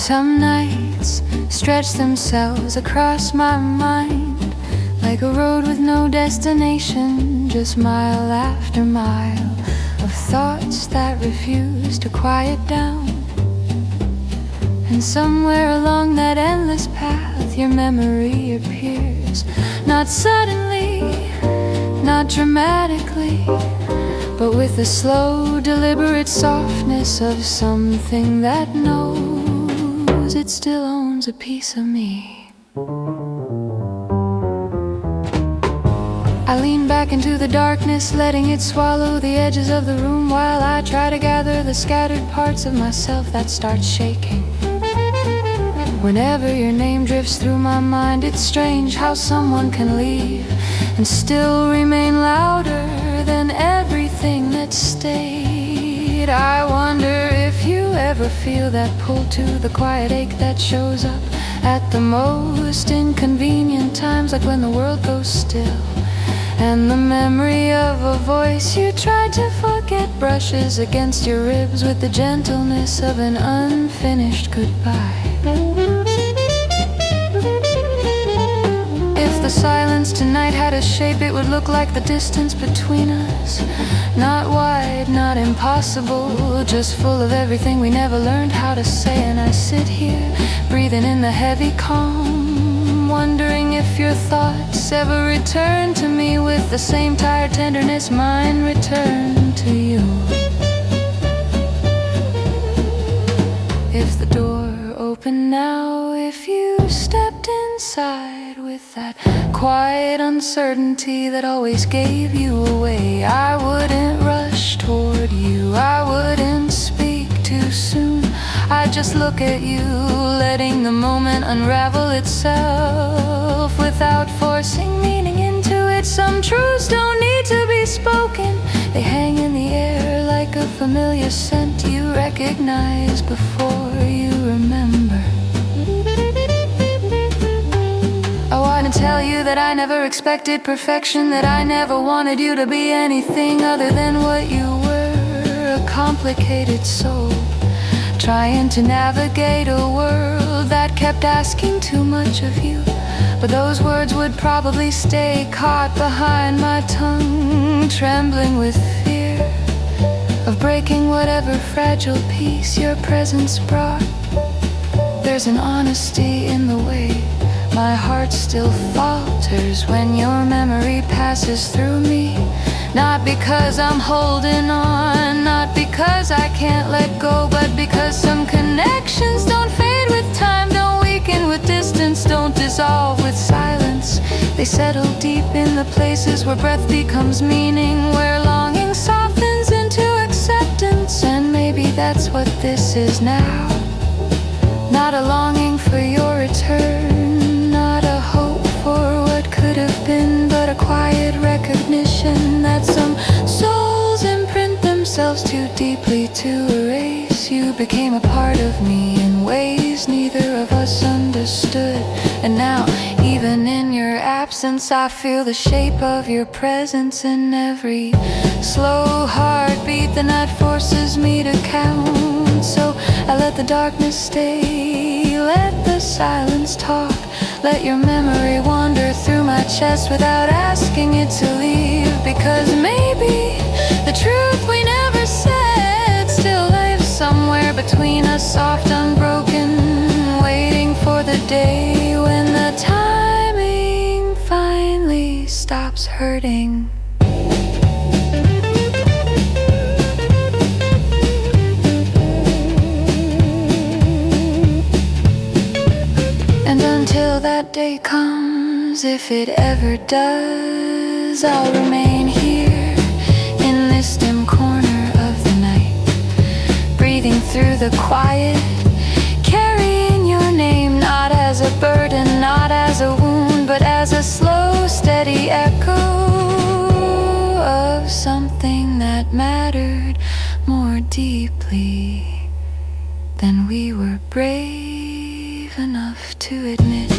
Some nights stretch themselves across my mind like a road with no destination, just mile after mile of thoughts that refuse to quiet down. And somewhere along that endless path your memory appears, not suddenly, not dramatically, but with the slow, deliberate softness of something that knows it still owns a piece of me. I lean back into the darkness, letting it swallow the edges of the room, while I try to gather the scattered parts of myself that start shaking. Whenever your name drifts through my mind, it's strange how someone can leave and still remain louder than everything that stayed. I wonder if you ever feel that pull to the quiet ache that shows up at the most inconvenient times, like when the world goes still and the memory of a voice you tried to forget brushes against your ribs with the gentleness of an unfinished goodbye. If the silence tonight had a shape, it would look like the distance between us. Not wide, not impossible, just full of everything we never learned how to say. And I sit here, breathing in the heavy calm, wondering if your thoughts ever return to me with the same tired tenderness mine returned to you. If the door opened now, if you stepped inside with that quiet uncertainty that always gave you away, I wouldn't rush toward you, I wouldn't speak too soon. I'd just look at you, letting the moment unravel itself without forcing meaning into it. Some truths don't need to be spoken, they hang in the air like a familiar scent you recognize before you remember. I want to tell you that I never expected perfection, that I never wanted you to be anything other than what you were, a complicated soul trying to navigate a world that kept asking too much of you. But those words would probably stay caught behind my tongue, trembling with fear of breaking whatever fragile piece your presence brought. There's an honesty in the way my heart still falters when your memory passes through me. Not because I'm holding on, not because I can't let go, but because some connections don't fade with time, don't weaken with distance, don't dissolve with silence. They settle deep in the places where breath becomes meaning, where longing softens into acceptance. And maybe that's what this is now. Not a longing for your return, not a hope for what could have been, but a quiet recognition that some souls imprint themselves too deeply to erase. You became a part of me in ways neither of us understood, and now even in your absence I feel the shape of your presence in every slow heartbeat. The night forces me to count, so I let the darkness stay, let the silence talk, let your memory wander through my chest without asking it to leave. Because maybe the truth we never said still lives somewhere between us, soft, unbroken, waiting for the day when the timing finally stops hurting. And until that day comes, if it ever does, I'll remain here in this dim corner of the night, breathing through the quiet, carrying your name, not as a burden, not as a wound, but as a slow, steady echo of something that mattered more deeply than we were brave enough to admit.